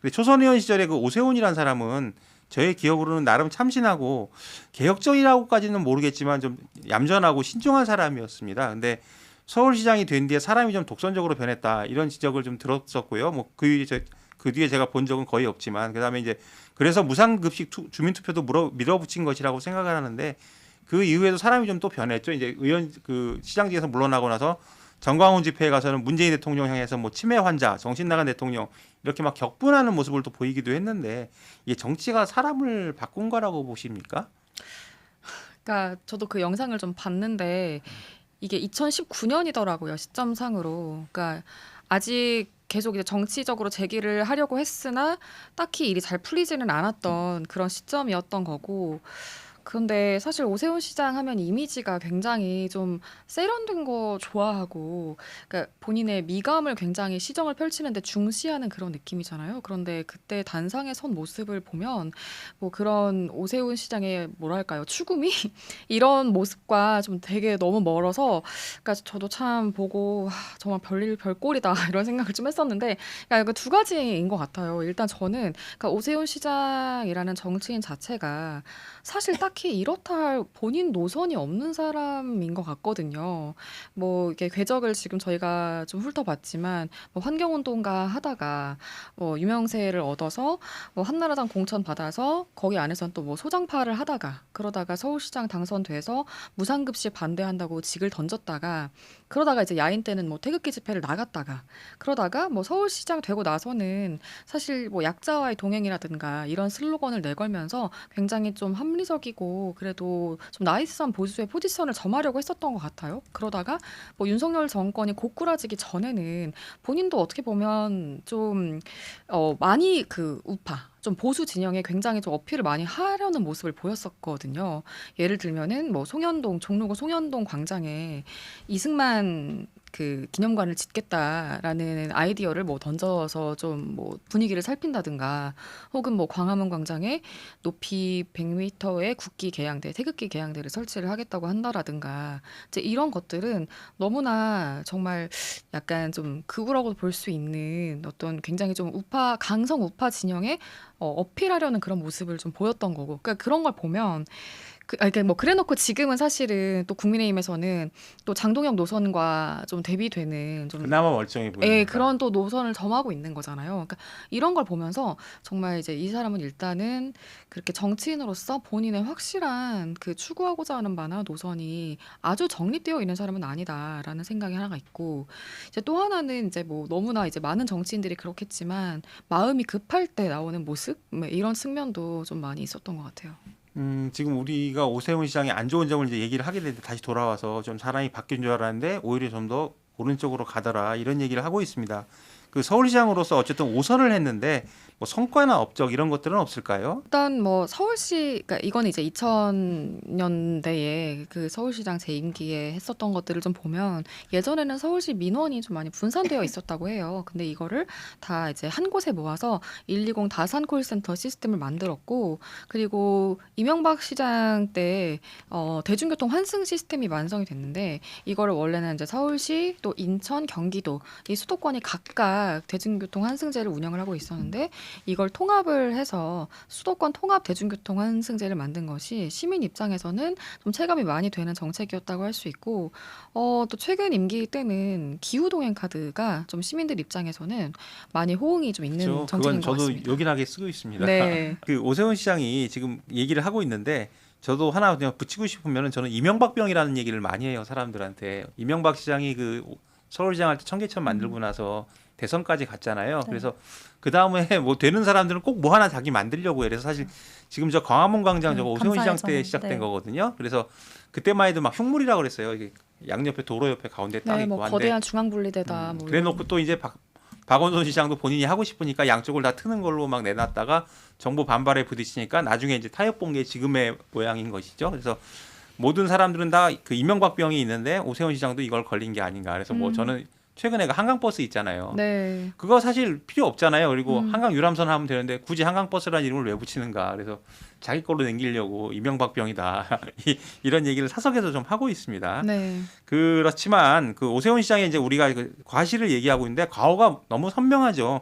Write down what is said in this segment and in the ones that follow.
근데 초선 의원 시절에 그 오세훈이라는 사람은 저의 기억으로는 나름 참신하고 개혁적이라고까지는 모르겠지만 좀 얌전하고 신중한 사람이었습니다. 근데 서울시장이 된 뒤에 사람이 좀 독선적으로 변했다 이런 지적을 좀 들었었고요. 뭐 그 뒤에 제가 본 적은 거의 없지만 그다음에 이제 그래서 무상급식 주민투표도 밀어붙인 것이라고 생각을 하는데 그 이후에도 사람이 좀 또 변했죠. 이제 의원 그 시장직에서 물러나고 나서 정광훈 집회에 가서는 문재인 대통령 향해서 뭐 치매 환자, 정신 나간 대통령 이렇게 막 격분하는 모습을 또 보이기도 했는데 이게 정치가 사람을 바꾼 거라고 보십니까? 그러니까 저도 그 영상을 좀 봤는데 이게 2019년이더라고요, 시점상으로. 그러니까 아직 계속 이제 정치적으로 제기를 하려고 했으나 딱히 일이 잘 풀리지는 않았던 그런 시점이었던 거고. 그런데 사실 오세훈 시장 하면 이미지가 굉장히 좀 세련된 거 좋아하고, 그러니까 본인의 미감을 굉장히 시정을 펼치는데 중시하는 그런 느낌이잖아요. 그런데 그때 단상에 선 모습을 보면 뭐 그런 오세훈 시장의 뭐랄까요, 추구미 이런 모습과 좀 되게 너무 멀어서, 그러니까 저도 참 보고 정말 별일 별꼴이다 이런 생각을 좀 했었는데, 그러니까 두 가지인 것 같아요. 일단 저는 그러니까 오세훈 시장이라는 정치인 자체가 사실 딱히 이렇다 할 본인 노선이 없는 사람인 것 같거든요. 뭐 이게 궤적을 지금 저희가 좀 훑어봤지만 뭐 환경운동가 하다가 뭐 유명세를 얻어서 뭐 한나라당 공천 받아서 거기 안에선 또 뭐 소장파를 하다가 그러다가 서울시장 당선돼서 무상급식 반대한다고 직을 던졌다가 그러다가 이제 야인 때는 뭐 태극기 집회를 나갔다가 그러다가 뭐 서울시장 되고 나서는 사실 뭐 약자와의 동행이라든가 이런 슬로건을 내걸면서 굉장히 좀 합리적이고 그래도 좀 나이스한 보수의 포지션을 점하려고 했었던 것 같아요. 그러다가 뭐 윤석열 정권이 고꾸라지기 전에는 본인도 어떻게 보면 좀 많이 그 우파 좀 보수 진영에 굉장히 좀 어필을 많이 하려는 모습을 보였었거든요. 예를 들면은 뭐 송현동 종로구 송현동 광장에 이승만 그 기념관을 짓겠다라는 아이디어를 뭐 던져서 좀 뭐 분위기를 살핀다든가 혹은 뭐 광화문 광장에 높이 100m의 국기 계양대, 태극기 계양대를 설치를 하겠다고 한다라든가 이제 이런 것들은 너무나 정말 약간 좀 극우라고 볼 수 있는 어떤 굉장히 좀 우파 강성 우파 진영에 어필하려는 그런 모습을 좀 보였던 거고, 그러니까 그런 걸 보면 그러니까 뭐 그래놓고 지금은 사실은 또 국민의힘에서는 또 장동혁 노선과 좀 대비되는 좀 그나마 멀쩡해 예, 보이니까. 그런 또 노선을 점하고 있는 거잖아요. 그러니까 이런 걸 보면서 정말 이제 이 사람은 일단은 그렇게 정치인으로서 본인의 확실한 그 추구하고자 하는 바나 노선이 아주 정립되어 있는 사람은 아니다라는 생각이 하나가 있고, 이제 또 하나는 이제 뭐 너무나 이제 많은 정치인들이 그렇겠지만 마음이 급할 때 나오는 모습 뭐 이런 측면도 좀 많이 있었던 것 같아요. 지금 우리가 오세훈 시장의 안 좋은 점을 이제 얘기를 하게 되는데 다시 돌아와서 좀 사람이 바뀐 줄 알았는데 오히려 좀 더 오른쪽으로 가더라 이런 얘기를 하고 있습니다. 그 서울시장으로서 어쨌든 5선을 했는데 뭐 성과나 업적 이런 것들은 없을까요? 일단 뭐 서울시, 그러니까 이건 이제 2000년대에 그 서울시장 재임기에 했었던 것들을 좀 보면 예전에는 서울시 민원이 좀 많이 분산되어 있었다고 해요. 근데 이거를 다 이제 한 곳에 모아서 120 다산 콜센터 시스템을 만들었고, 그리고 이명박 시장 때 대중교통 환승 시스템이 완성이 됐는데 이거를 원래는 이제 서울시 또 인천, 경기도 이 수도권이 각각 대중교통 환승제를 운영을 하고 있었는데 이걸 통합을 해서 수도권 통합 대중교통 환승제를 만든 것이 시민 입장에서는 좀 체감이 많이 되는 정책이었다고 할 수 있고, 또 최근 임기 때는 기후 동행 카드가 좀 시민들 입장에서는 많이 호응이 좀 있는 그렇죠. 정책인 그건 것 저도 같습니다. 요긴하게 쓰고 있습니다. 네. 그 오세훈 시장이 지금 얘기를 하고 있는데 저도 하나 그냥 붙이고 싶으면은 저는 이명박병이라는 얘기를 많이 해요 사람들한테. 이명박 시장이 그 서울시장 할 때 청계천 만들고 음, 나서 대선까지 갔잖아요. 네. 그래서 그 다음에 뭐 되는 사람들은 꼭 뭐 하나 자기 만들려고 해요. 그래서 사실 지금 저 광화문 광장 저거 오세훈 감사의 시장 때 정, 시작된 네. 거거든요. 그래서 그때만 해도 막 흉물이라고 그랬어요. 이게 양옆에 도로 옆에 가운데 딱 네, 뭐 있고 한데 거대한 중앙분리대다 뭐 그래놓고 이런. 또 이제 박원순 시장도 본인이 하고 싶으니까 양쪽을 다 트는 걸로 막 내놨다가 정부 반발에 부딪히니까 나중에 이제 타협 본 게 지금의 모양인 것이죠. 그래서 모든 사람들은 다 그 이명박병이 있는데 오세훈 시장도 이걸 걸린 게 아닌가. 그래서 뭐 음, 저는 최근에 그 한강버스 있잖아요. 네. 그거 사실 필요 없잖아요. 그리고 음, 한강 유람선 하면 되는데 굳이 한강버스라는 이름을 왜 붙이는가. 그래서 자기 걸로 남기려고 이명박병이다. 이런 얘기를 사석에서 좀 하고 있습니다. 네. 그렇지만 그 오세훈 시장의 이제 우리가 그 과실을 얘기하고 있는데 과오가 너무 선명하죠.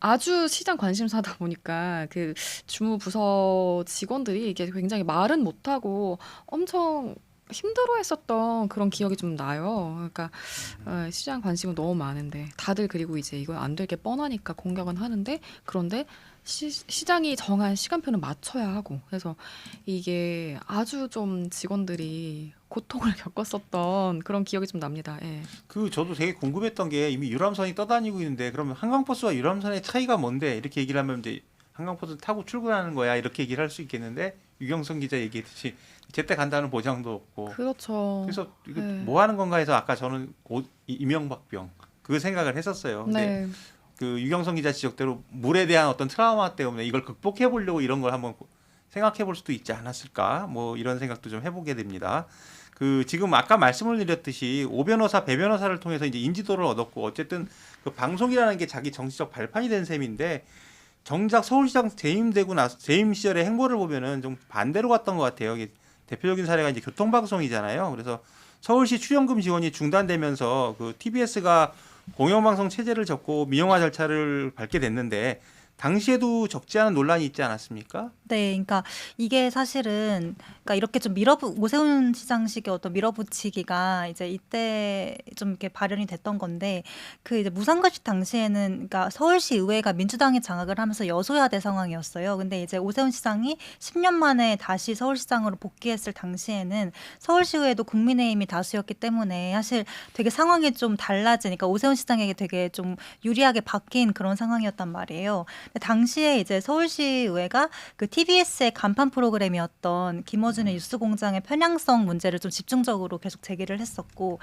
아주 시장 관심사다 보니까 그 주무 부서 직원들이 이게 굉장히 말은 못하고 엄청 힘들어했었던 그런 기억이 좀 나요. 그러니까 시장 관심은 너무 많은데 다들 그리고 이제 이거 안 될 게 뻔하니까 공격은 하는데 그런데 시장이 정한 시간표는 맞춰야 하고 그래서 이게 아주 좀 직원들이 고통을 겪었었던 그런 기억이 좀 납니다. 예. 그 저도 되게 궁금했던 게 이미 유람선이 떠다니고 있는데 그러면 한강버스와 유람선의 차이가 뭔데 이렇게 얘기를 하면 이제 한강버스 타고 출근하는 거야 이렇게 얘기를 할 수 있겠는데 유경선 기자 얘기했듯이 제때 간다는 보장도 없고 그렇죠. 그래서 이거 네. 뭐 하는 건가 해서 아까 저는 이명박병 그 생각을 했었어요. 근데 네. 그 유경선 기자 지적대로 물에 대한 어떤 트라우마 때문에 이걸 극복해 보려고 이런 걸 한번 생각해 볼 수도 있지 않았을까 뭐 이런 생각도 좀 해보게 됩니다. 그 지금 아까 말씀을 드렸듯이 오 변호사, 배 변호사를 통해서 이제 인지도를 얻었고 어쨌든 그 방송이라는 게 자기 정치적 발판이 된 셈인데 정작 서울시장 재임되고 나서 재임 시절의 행보를 보면은 좀 반대로 갔던 것 같아요. 이게 대표적인 사례가 이제 교통방송이잖아요. 그래서 서울시 출연금 지원이 중단되면서 그 TBS가 공영방송 체제를 접고 민영화 절차를 밟게 됐는데 당시에도 적지 않은 논란이 있지 않았습니까? 네, 그러니까 이게 사실은 그러니까 이렇게 좀 오세훈 시장식의 어떤 밀어붙이기가 이제 이때 좀 이렇게 발현이 됐던 건데 그 이제 무상급식 당시에는 그러니까 서울시 의회가 민주당이 장악을 하면서 여소야대 상황이었어요. 근데 이제 오세훈 시장이 10년 만에 다시 서울시장으로 복귀했을 당시에는 서울시의회도 국민의힘이 다수였기 때문에 사실 되게 상황이 좀 달라지니까 오세훈 시장에게 되게 좀 유리하게 바뀐 그런 상황이었단 말이에요. 근데 당시에 이제 서울시의회가 그 TBS의 간판 프로그램이었던 김어준의 뉴스공장의 편향성 문제를 좀 집중적으로 계속 제기를 했었고,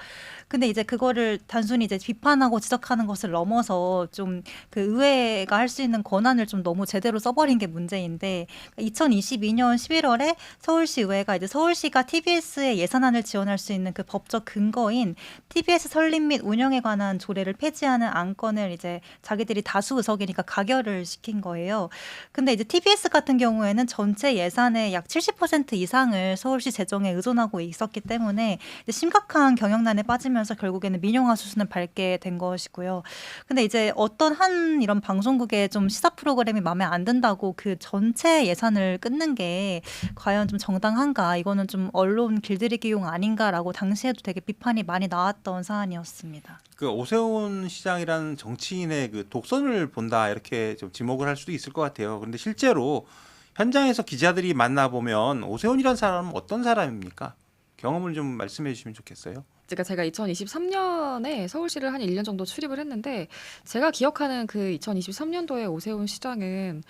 근데 이제 그거를 단순히 이제 비판하고 지적하는 것을 넘어서 좀 그 의회가 할 수 있는 권한을 좀 너무 제대로 써버린 게 문제인데, 2022년 11월에 서울시의회가 이제 서울시가 TBS의 예산안을 지원할 수 있는 그 법적 근거인 TBS 설립 및 운영에 관한 조례를 폐지하는 안건을 이제 자기들이 다수 의석이니까 가결을 시킨 거예요. 근데 이제 TBS 같은 경우에는 전체 예산의 약 70% 이상을 서울시 재정에 의존하고 있었기 때문에 이제 심각한 경영난에 빠지면서 결국에는 민영화 수순을 밟게 된 것이고요. 근데 이제 어떤 한 이런 방송국의 좀 시사 프로그램이 마음에 안 든다고 그 전체 예산을 끊는 게 과연 좀 정당한가? 이거는 좀 언론 길들이기용 아닌가라고 당시에도 되게 비판이 많이 나왔던 사안이었습니다. 그 오세훈 시장이라는 정치인의 그 독선을 본다 이렇게 좀 지목을 할 수도 있을 것 같아요. 그런데 실제로 현장에서 기자들이 만나보면 오세훈이라는 사람은 어떤 사람입니까? 경험을 좀 말씀해 주시면 좋겠어요. 제가 2023년에 서울시를 한 1년 정도 출입을 했는데 제가 기억하는 그 2023년도에 오세훈 시장은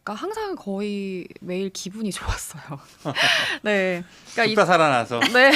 그러니까 항상 거의 매일 기분이 좋았어요. 네. 그러니까 죽다 살아나서 네.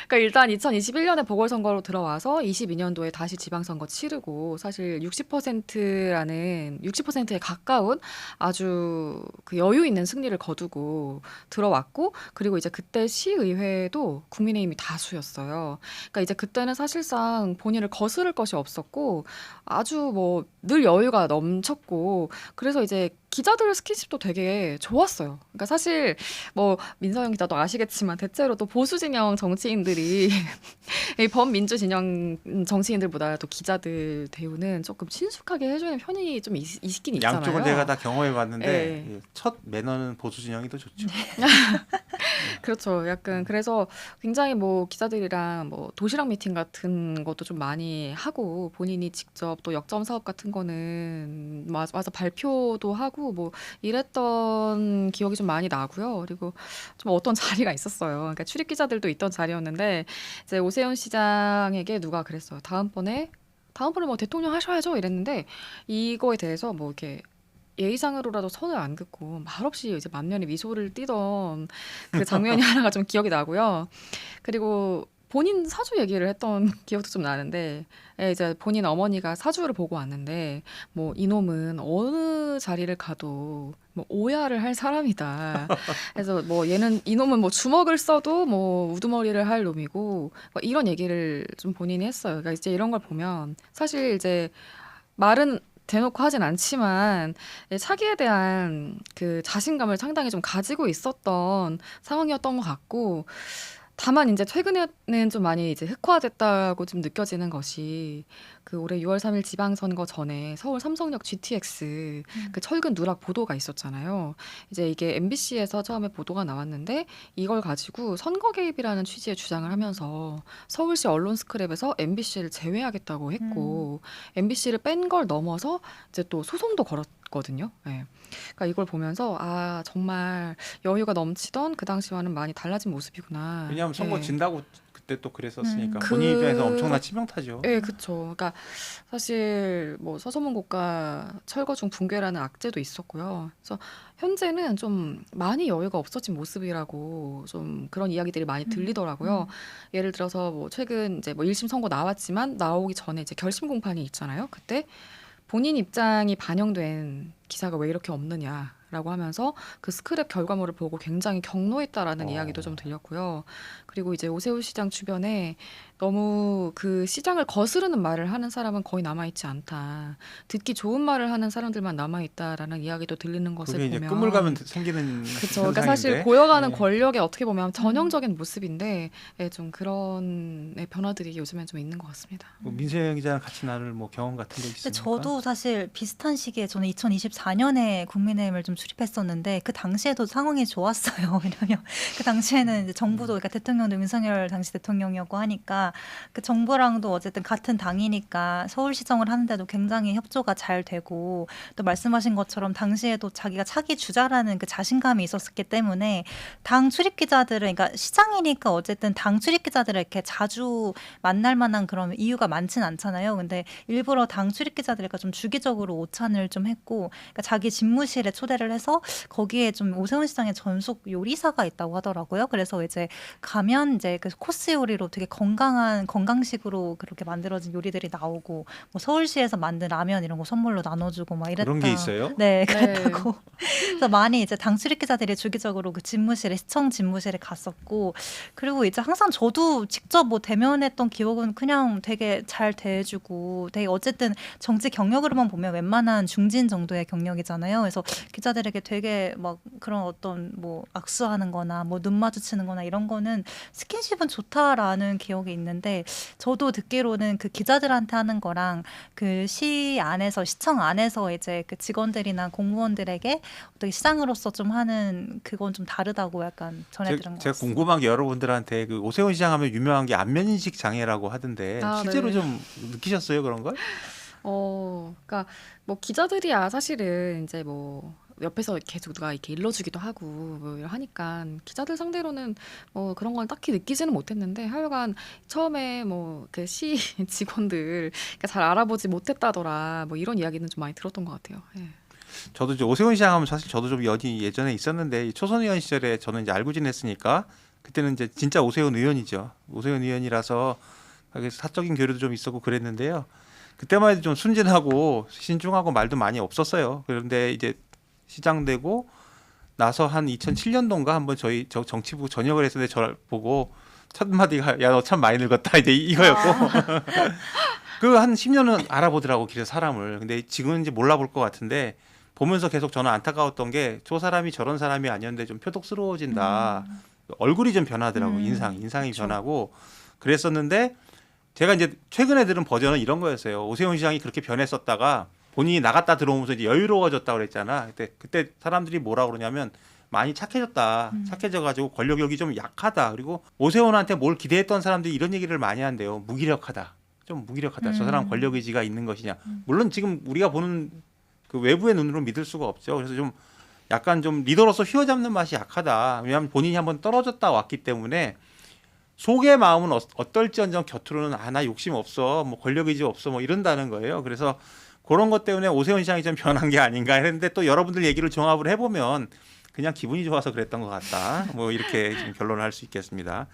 그러니까 일단 2021년에 보궐선거로 들어와서 22년도에 다시 지방선거 치르고 사실 60%라는 60%에 가까운 아주 그 여유 있는 승리를 거두고 들어왔고 그리고 이제 그때 시의회도 국민의힘이 다수였어요. 그러니까 이제 그때는 사실상 본인을 거스를 것이 없었고 아주 뭐 늘 여유가 넘쳤고 그래서 이제 기자들 스킨십도 되게 좋았어요. 그러니까 사실 뭐 민서영 기자도 아시겠지만 대체로 또 보수 진영 정치인들이 이 범민주 진영 정치인들보다 또 기자들 대우는 조금 친숙하게 해주는 편이 좀 있긴 있잖아요. 양쪽은 제가 다 경험해봤는데 네. 첫 매너는 보수 진영이 더 좋죠. 그렇죠. 약간 그래서 굉장히 뭐 기자들이랑 뭐 도시락 미팅 같은 것도 좀 많이 하고 본인이 직접 또 역점 사업 같은 거는 맞아 발표도 하고 뭐 이랬던 기억이 좀 많이 나고요. 그리고 좀 어떤 자리가 있었어요. 그러니까 출입 기자들도 있던 자리였는데 이제 오세훈 시장에게 누가 그랬어요. 다음번에 뭐 대통령 하셔야죠 이랬는데 이거에 대해서 뭐 이렇게 예의상으로라도 선을 안 긋고 말없이 이제 만면에 미소를 띠던 그 장면이 하나가 좀 기억이 나고요. 그리고 본인 사주 얘기를 했던 기억도 좀 나는데 이제 본인 어머니가 사주를 보고 왔는데 뭐 이놈은 어느 자리를 가도 뭐 오야를 할 사람이다. 그래서 뭐 얘는 이놈은 뭐 주먹을 써도 뭐 우두머리를 할 놈이고 뭐 이런 얘기를 좀 본인이 했어요. 그러니까 이제 이런 걸 보면 사실 이제 말은 대놓고 하진 않지만 차기에 대한 그 자신감을 상당히 좀 가지고 있었던 상황이었던 것 같고 다만 이제 최근에는 좀 많이 이제 흑화됐다고 좀 느껴지는 것이 그 올해 6월 3일 지방선거 전에 서울 삼성역 GTX 그 철근 누락 보도가 있었잖아요. 이제 이게 MBC에서 처음에 보도가 나왔는데 이걸 가지고 선거 개입이라는 취지의 주장을 하면서 서울시 언론 스크랩에서 MBC를 제외하겠다고 했고 MBC를 뺀 걸 넘어서 이제 또 소송도 걸었거든요. 예. 그러니까 이걸 보면서 아 정말 여유가 넘치던 그 당시와는 많이 달라진 모습이구나. 왜냐하면 선거 예. 진다고 그때 또 그랬었으니까 그- 본인 입장에서 엄청난 치명타죠. 예, 그렇죠. 그러니까 사실 뭐 서소문 고가 철거 중 붕괴라는 악재도 있었고요. 그래서 현재는 좀 많이 여유가 없어진 모습이라고 좀 그런 이야기들이 많이 들리더라고요. 예를 들어서 뭐 최근 이제 뭐 1심 선고 나왔지만 나오기 전에 이제 결심 공판이 있잖아요. 그때 본인 입장이 반영된 기사가 왜 이렇게 없느냐라고 하면서 그 스크랩 결과물을 보고 굉장히 격노했다라는 이야기도 좀 들렸고요. 그리고 이제 오세훈 시장 주변에 너무 그 시장을 거스르는 말을 하는 사람은 거의 남아있지 않다. 듣기 좋은 말을 하는 사람들만 남아있다라는 이야기도 들리는 것을 그게 이제 보면 꿈을 가면 생기는 그렇죠. 그러니까 사실 현상인데. 고여가는 네. 권력의 어떻게 보면 전형적인 모습인데 예, 좀 그런 변화들이 요즘엔 좀 있는 것 같습니다. 뭐 민세영 기자랑 같이 나눌 뭐 경험 같은 게 근데 있습니까? 저도 사실 비슷한 시기에 저는 2024년에 국민의힘을 좀 출입했었는데 그 당시에도 상황이 좋았어요. 왜냐하면 그 당시에는 이제 정부도 그러니까 대통령도 윤석열 당시 대통령이었고 하니까 그 정부랑도 어쨌든 같은 당이니까 서울시정을 하는데도 굉장히 협조가 잘 되고 또 말씀하신 것처럼 당시에도 자기가 차기 주자라는 그 자신감이 있었기 때문에 당 출입 기자들은 그러니까 시장이니까 어쨌든 당 출입 기자들을 이렇게 자주 만날 만한 그런 이유가 많진 않잖아요. 근데 일부러 당 출입 기자들과 좀 주기적으로 오찬을 좀 했고 그러니까 자기 집무실에 초대를 해서 거기에 좀 오세훈 시장의 전속 요리사가 있다고 하더라고요. 그래서 이제 가면 이제 그 코스 요리로 되게 건강식으로 그렇게 만들어진 요리들이 나오고 뭐 서울시에서 만든 라면 이런 거 선물로 나눠주고 막 이랬다. 그런 게 있어요? 네, 그랬다고. 그래서 많이 이제 당 출입 기자들이 주기적으로 그 집무실에 시청 집무실에 갔었고 그리고 이제 항상 저도 직접 뭐 대면했던 기억은 그냥 되게 잘 대해주고 되게 어쨌든 정치 경력으로만 보면 웬만한 중진 정도의 경력이잖아요. 그래서 기자들에게 되게 막 그런 어떤 뭐 악수하는 거나 뭐 눈 마주치는 거나 이런 거는 스킨십은 좋다라는 기억이 있는데 저도 듣기로는 그 기자들한테 하는 거랑 그 시 안에서 시청 안에서 이제 그 직원들이나 공무원들에게 어떻게 시장으로서 좀 하는 그건 좀 다르다고 약간 전해 들은 것 제가 같습니다. 궁금한 게 여러분들한테 그 오세훈 시장 하면 유명한 게 안면인식 장애라고 하던데 아, 실제로 네. 좀 느끼셨어요 그런 걸? 그러니까 뭐 기자들이야 사실은 이제 뭐 옆에서 계속 누가 이렇게 일러주기도 하고 뭐 하니까 기자들 상대로는 뭐 그런 건 딱히 느끼지는 못했는데 하여간 처음에 뭐 그 시 직원들 그러니까 잘 알아보지 못했다더라 뭐 이런 이야기는 좀 많이 들었던 것 같아요. 예. 저도 이제 오세훈 시장 하면 사실 저도 좀 연이 예전에 있었는데 이 초선 의원 시절에 저는 이제 알고 지냈으니까 그때는 이제 진짜 오세훈 의원이죠. 오세훈 의원이라서 사적인 교류도 좀 있었고 그랬는데요. 그때만 해도 좀 순진하고 신중하고 말도 많이 없었어요. 그런데 이제 시장 되고 나서 한 2007년도인가 한번 저 정치부 전역을 했는데 저를 보고 첫 마디가 야 너 참 많이 늙었다 이제 이거였고 그 한 10년은 알아보더라고 길에 사람을. 근데 지금은 이제 몰라볼 것 같은데 보면서 계속 저는 안타까웠던 게 저 사람이 저런 사람이 아니었는데 좀 표독스러워진다. 얼굴이 좀 변하더라고. 인상이 그쵸. 변하고 그랬었는데 제가 이제 최근에 들은 버전은 이런 거였어요. 오세훈 시장이 그렇게 변했었다가 본인이 나갔다 들어오면서 이제 여유로워졌다고 그랬잖아. 그때 사람들이 뭐라 그러냐면 많이 착해졌다. 착해져가지고 권력욕이 좀 약하다. 그리고 오세훈한테 뭘 기대했던 사람들이 이런 얘기를 많이 한대요. 무기력하다. 좀 무기력하다. 저 사람 권력 의지가 있는 것이냐. 물론 지금 우리가 보는 그 외부의 눈으로 믿을 수가 없죠. 그래서 좀 약간 좀 리더로서 휘어잡는 맛이 약하다. 왜냐하면 본인이 한번 떨어졌다 왔기 때문에 속의 마음은 어떨지언정 곁으로는 나 욕심 없어. 뭐 권력 의지 없어. 뭐 이런다는 거예요. 그래서 그런 것 때문에 오세훈 시장이 좀 변한 게 아닌가 했는데 또 여러분들 얘기를 종합을 해보면 그냥 기분이 좋아서 그랬던 것 같다. 뭐 이렇게 지금 결론을 할 수 있겠습니다.